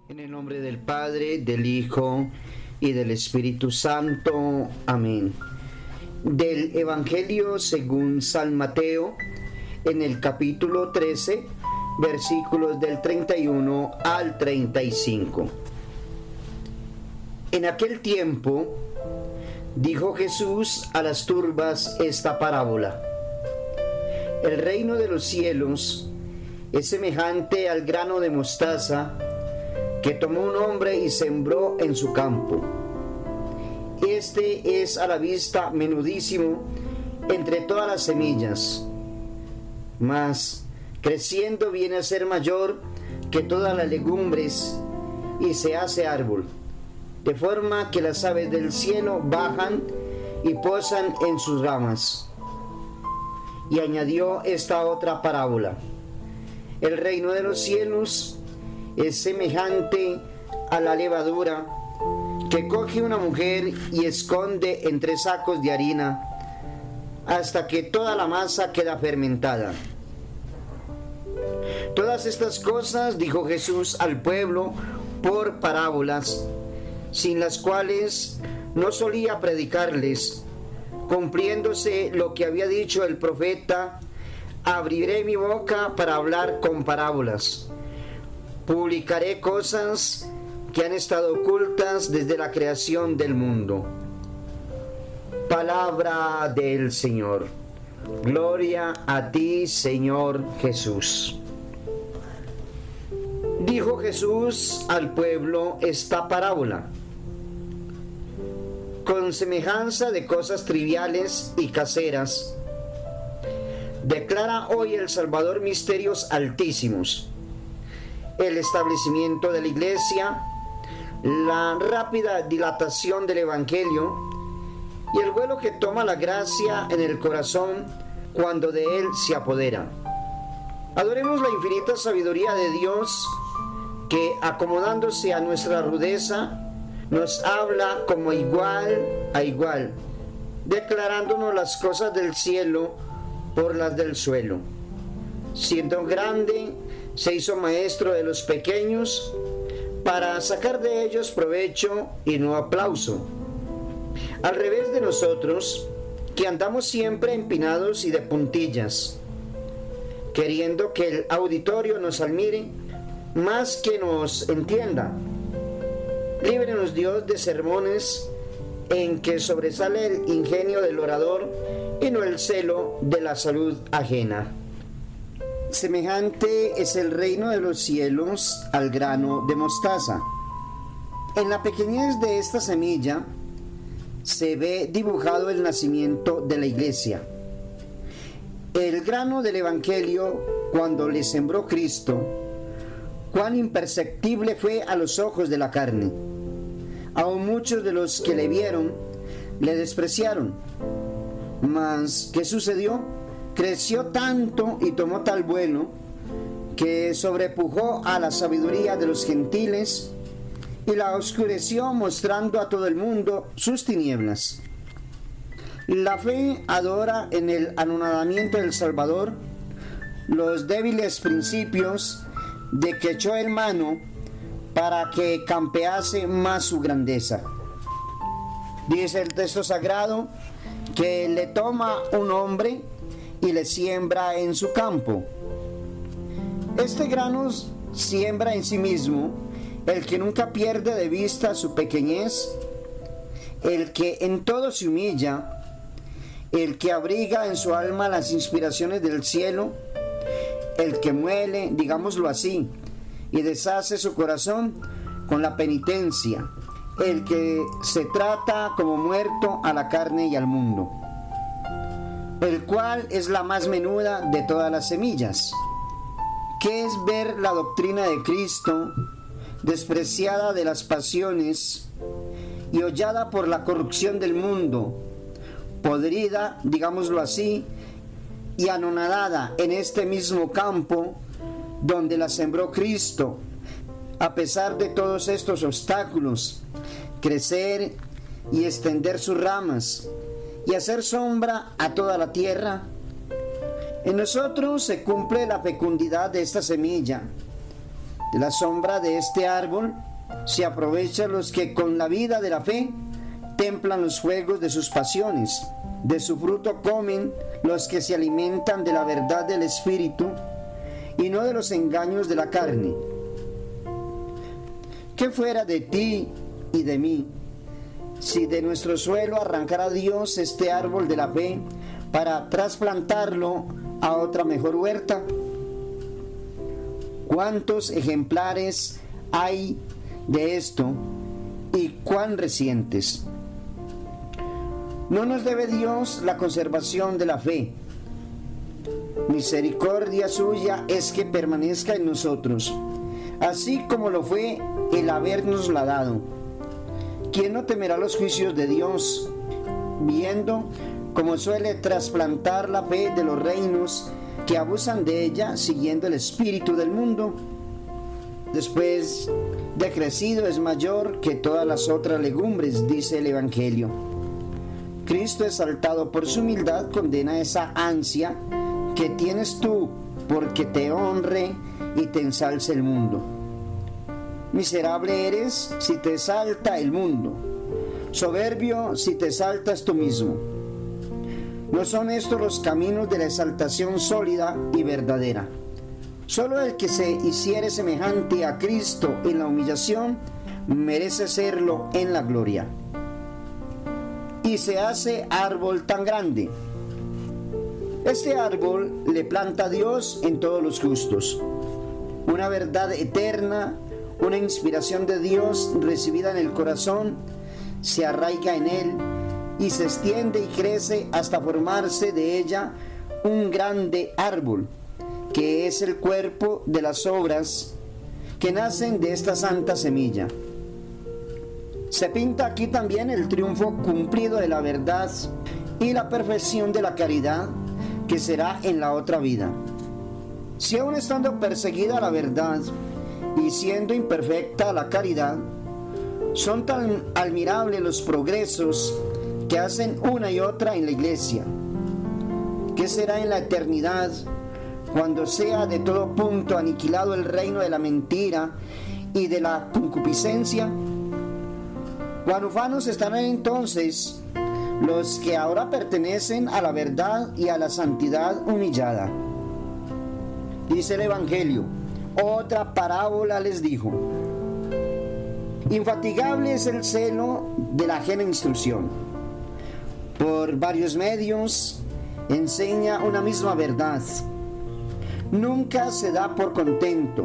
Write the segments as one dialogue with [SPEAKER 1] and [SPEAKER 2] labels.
[SPEAKER 1] En el nombre del Padre, del Hijo y del Espíritu Santo. Amén. Del Evangelio según San Mateo, en el capítulo 13, versículos del 31 al 35. En aquel tiempo, dijo Jesús a las turbas esta parábola: El reino de los cielos es semejante al grano de mostaza que tomó un hombre y sembró en su campo. Este es a la vista menudísimo entre todas las semillas, mas creciendo viene a ser mayor que todas las legumbres y se hace árbol, de forma que las aves del cielo bajan y posan en sus ramas. Y añadió esta otra parábola: El reino de los cielos es semejante a la levadura que coge una mujer y esconde en 3 sacos de harina hasta que toda la masa queda fermentada. Todas estas cosas dijo Jesús al pueblo por parábolas, sin las cuales no solía predicarles, cumpliéndose lo que había dicho el profeta: abriré mi boca para hablar con parábolas. Publicaré cosas que han estado ocultas desde la creación del mundo. Palabra del Señor. Gloria a ti, Señor Jesús. Dijo Jesús al pueblo esta parábola: Con semejanza de cosas triviales y caseras, declara hoy el Salvador misterios altísimos, el establecimiento de la Iglesia, la rápida dilatación del Evangelio y el vuelo que toma la gracia en el corazón cuando de él se apodera. Adoremos la infinita sabiduría de Dios que, acomodándose a nuestra rudeza, nos habla como igual a igual, declarándonos las cosas del cielo por las del suelo. Siendo grande, se hizo maestro de los pequeños para sacar de ellos provecho y no aplauso. Al revés de nosotros, que andamos siempre empinados y de puntillas, queriendo que el auditorio nos admire más que nos entienda. Líbrenos Dios de sermones en que sobresale el ingenio del orador y no el celo de la salud ajena. Semejante es el reino de los cielos al grano de mostaza. En la pequeñez de esta semilla se ve dibujado el nacimiento de la Iglesia. El grano del Evangelio, cuando le sembró Cristo, cuán imperceptible fue a los ojos de la carne. Aún muchos de los que le vieron le despreciaron. Mas, ¿qué sucedió? Creció tanto y tomó tal vuelo que sobrepujó a la sabiduría de los gentiles y la oscureció, mostrando a todo el mundo sus tinieblas. La fe adora en el anonadamiento del Salvador los débiles principios de que echó en mano para que campease más su grandeza. Dice el texto sagrado que le toma un hombre y le siembra en su campo. Este grano siembra en sí mismo el que nunca pierde de vista su pequeñez, el que en todo se humilla, el que abriga en su alma las inspiraciones del cielo, el que muele, digámoslo así, y deshace su corazón con la penitencia, el que se trata como muerto a la carne y al mundo, el cual es la más menuda de todas las semillas, que es ver la doctrina de Cristo despreciada de las pasiones y hollada por la corrupción del mundo, podrida, digámoslo así, y anonadada en este mismo campo donde la sembró Cristo. A pesar de todos estos obstáculos, crecer y extender sus ramas y hacer sombra a toda la tierra. En nosotros se cumple la fecundidad de esta semilla, De la sombra de este árbol se aprovechan los que con la vida de la fe templan los fuegos de sus pasiones. De su fruto comen los que se alimentan de la verdad del Espíritu y no de los engaños de la carne. ¿Qué fuera de ti y de mí si de nuestro suelo arrancara Dios este árbol de la fe para trasplantarlo a otra mejor huerta? ¿Cuántos ejemplares hay de esto y cuán recientes? No nos debe Dios la conservación de la fe. Misericordia suya es que permanezca en nosotros, así como lo fue el habernosla dado. ¿Quién no temerá los juicios de Dios, viendo cómo suele trasplantar la fe de los reinos que abusan de ella, siguiendo el espíritu del mundo? Después de crecido es mayor que todas las otras legumbres, dice el Evangelio. Cristo, exaltado por su humildad, condena esa ansia que tienes tú porque te honre y te ensalce el mundo. Miserable eres si te exalta el mundo, soberbio si te exaltas tú mismo. No son estos los caminos de la exaltación sólida y verdadera. Solo el que se hiciere semejante a Cristo en la humillación merece serlo en la gloria. Y se hace árbol tan grande. Este árbol le planta Dios en todos los justos. Una verdad eterna, una inspiración de Dios recibida en el corazón, se arraiga en él y se extiende y crece hasta formarse de ella un grande árbol, que es el cuerpo de las obras que nacen de esta santa semilla. Se pinta aquí también el triunfo cumplido de la verdad y la perfección de la caridad que será en la otra vida. Si aún estando perseguida la verdad y siendo imperfecta la caridad, son tan admirables los progresos que hacen una y otra en la Iglesia. ¿Qué será en la eternidad cuando sea de todo punto aniquilado el reino de la mentira y de la concupiscencia? Cuán ufanos estarán entonces los que ahora pertenecen a la verdad y a la santidad humillada. Dice el Evangelio, otra parábola les dijo: infatigable es el celo de la ajena instrucción. Por varios medios enseña una misma verdad. Nunca se da por contento.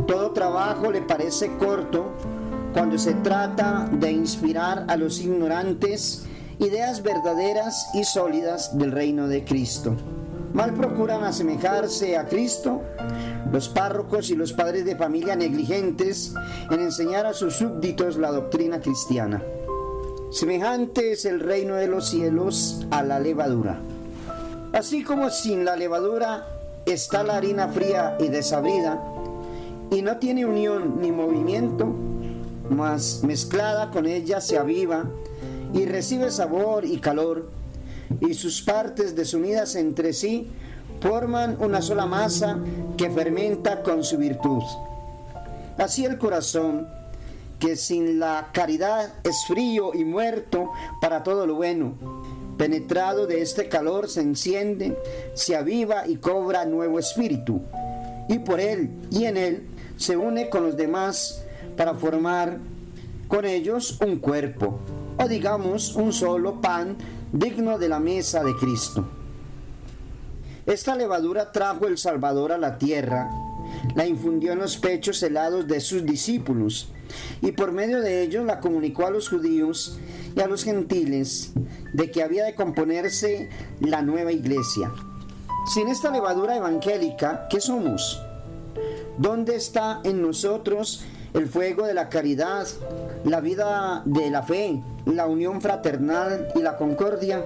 [SPEAKER 1] Todo trabajo le parece corto cuando se trata de inspirar a los ignorantes ideas verdaderas y sólidas del reino de Cristo. Mal procuran asemejarse a Cristo los párrocos y los padres de familia negligentes en enseñar a sus súbditos la doctrina cristiana. Semejante es el reino de los cielos a la levadura. Así como sin la levadura está la harina fría y desabrida, y no tiene unión ni movimiento, mas mezclada con ella se aviva y recibe sabor y calor, y sus partes desunidas entre sí forman una sola masa que fermenta con su virtud. Así el corazón, que sin la caridad es frío y muerto para todo lo bueno, penetrado de este calor se enciende, se aviva y cobra nuevo espíritu, y por él y en él se une con los demás para formar con ellos un cuerpo, o digamos un solo pan digno de la mesa de Cristo. Esta levadura trajo el Salvador a la tierra, la infundió en los pechos helados de sus discípulos, y por medio de ellos la comunicó a los judíos y a los gentiles de que había de componerse la nueva iglesia. Sin esta levadura evangélica, ¿qué somos? ¿Dónde está en nosotros el fuego de la caridad, la vida de la fe, la unión fraternal y la concordia?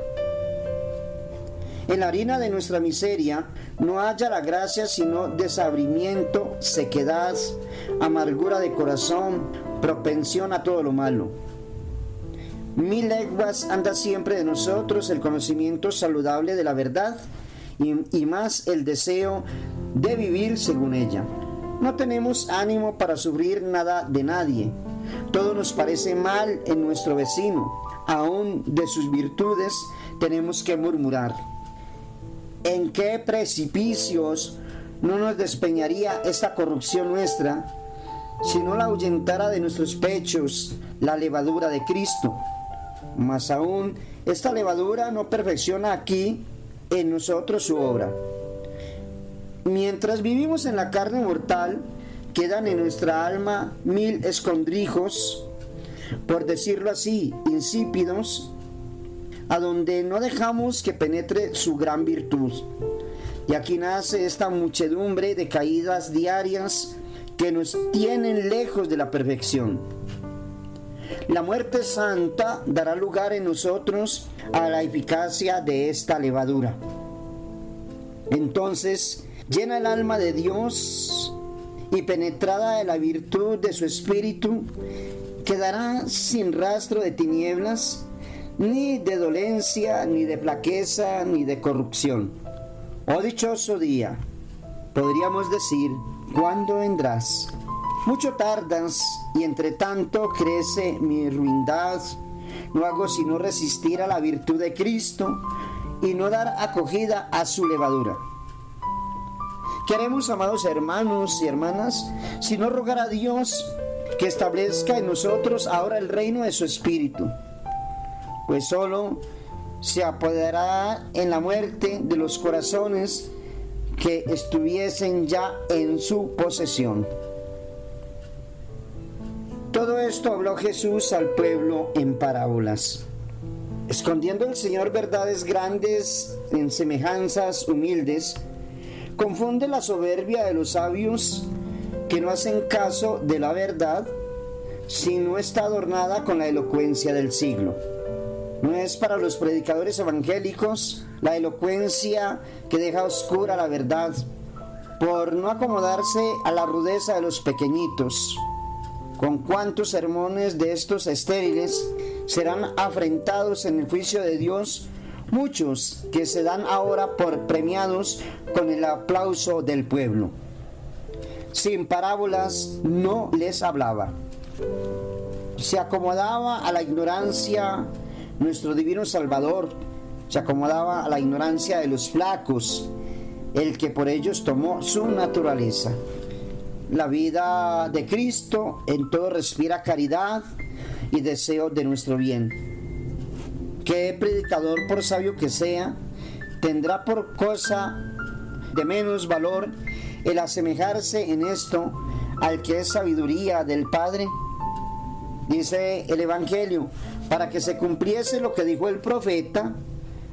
[SPEAKER 1] En la harina de nuestra miseria no haya la gracia sino desabrimiento, sequedad, amargura de corazón, propensión a todo lo malo. 1000 leguas anda siempre de nosotros el conocimiento saludable de la verdad y más el deseo de vivir según ella. No tenemos ánimo para sufrir nada de nadie. Todo nos parece mal en nuestro vecino. Aún de sus virtudes tenemos que murmurar. ¿En qué precipicios no nos despeñaría esta corrupción nuestra, si no la ahuyentara de nuestros pechos la levadura de Cristo? Mas aún esta levadura no perfecciona aquí en nosotros su obra. Mientras vivimos en la carne mortal, quedan en nuestra alma 1000 escondrijos, por decirlo así, insípidos, a donde no dejamos que penetre su gran virtud. Y aquí nace esta muchedumbre de caídas diarias que nos tienen lejos de la perfección. La muerte santa dará lugar en nosotros a la eficacia de esta levadura. Entonces, llena el alma de Dios y penetrada de la virtud de su Espíritu, quedará sin rastro de tinieblas, ni de dolencia, ni de flaqueza, ni de corrupción. Oh dichoso día, podríamos decir, ¿cuándo vendrás? Mucho tardas, y entre tanto crece mi ruindad. No hago sino resistir a la virtud de Cristo y no dar acogida a su levadura. Queremos, amados hermanos y hermanas, sino rogar a Dios que establezca en nosotros ahora el reino de su Espíritu, pues solo se apoderará en la muerte de los corazones que estuviesen ya en su posesión. Todo esto habló Jesús al pueblo en parábolas, escondiendo el Señor verdades grandes en semejanzas humildes. Confunde la soberbia de los sabios que no hacen caso de la verdad, si no está adornada con la elocuencia del siglo. No es para los predicadores evangélicos la elocuencia que deja oscura la verdad, por no acomodarse a la rudeza de los pequeñitos. Con cuántos sermones de estos estériles serán afrentados en el juicio de Dios muchos que se dan ahora por premiados con el aplauso del pueblo. Sin parábolas no les hablaba. Se acomodaba a la ignorancia nuestro divino Salvador, se acomodaba a la ignorancia de los flacos, el que por ellos tomó su naturaleza. La vida de Cristo en todo respira caridad y deseo de nuestro bien. ¿Qué predicador, por sabio que sea, tendrá por cosa de menos valor el asemejarse en esto al que es sabiduría del Padre? Dice el Evangelio: para que se cumpliese lo que dijo el profeta,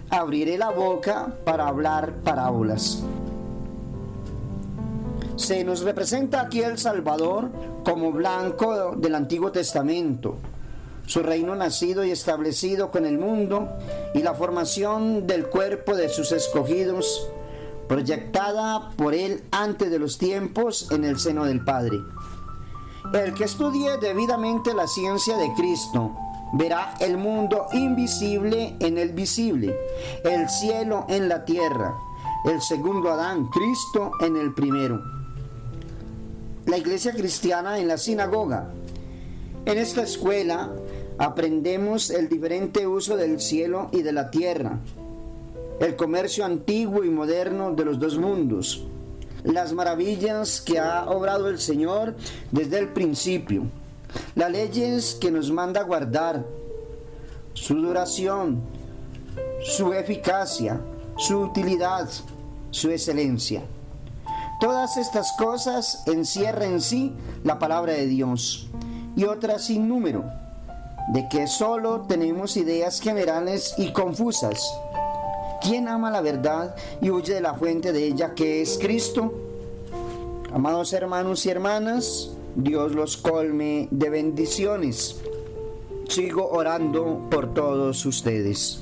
[SPEAKER 1] abriré la boca para hablar parábolas. Se nos representa aquí el Salvador como blanco del Antiguo Testamento, su reino nacido y establecido con el mundo y la formación del cuerpo de sus escogidos, proyectada por él antes de los tiempos en el seno del Padre. El que estudie debidamente la ciencia de Cristo verá el mundo invisible en el visible, el cielo en la tierra, el segundo Adán, Cristo, en el primero. La iglesia cristiana en la sinagoga. En esta escuela aprendemos el diferente uso del cielo y de la tierra, el comercio antiguo y moderno de los dos mundos, las maravillas que ha obrado el Señor desde el principio, las leyes que nos manda guardar, su duración, su eficacia, su utilidad, su excelencia. Todas estas cosas encierra en sí la palabra de Dios y otras sin número, de que solo tenemos ideas generales y confusas. ¿Quién ama la verdad y huye de la fuente de ella, que es Cristo? Amados hermanos y hermanas, Dios los colme de bendiciones. Sigo orando por todos ustedes.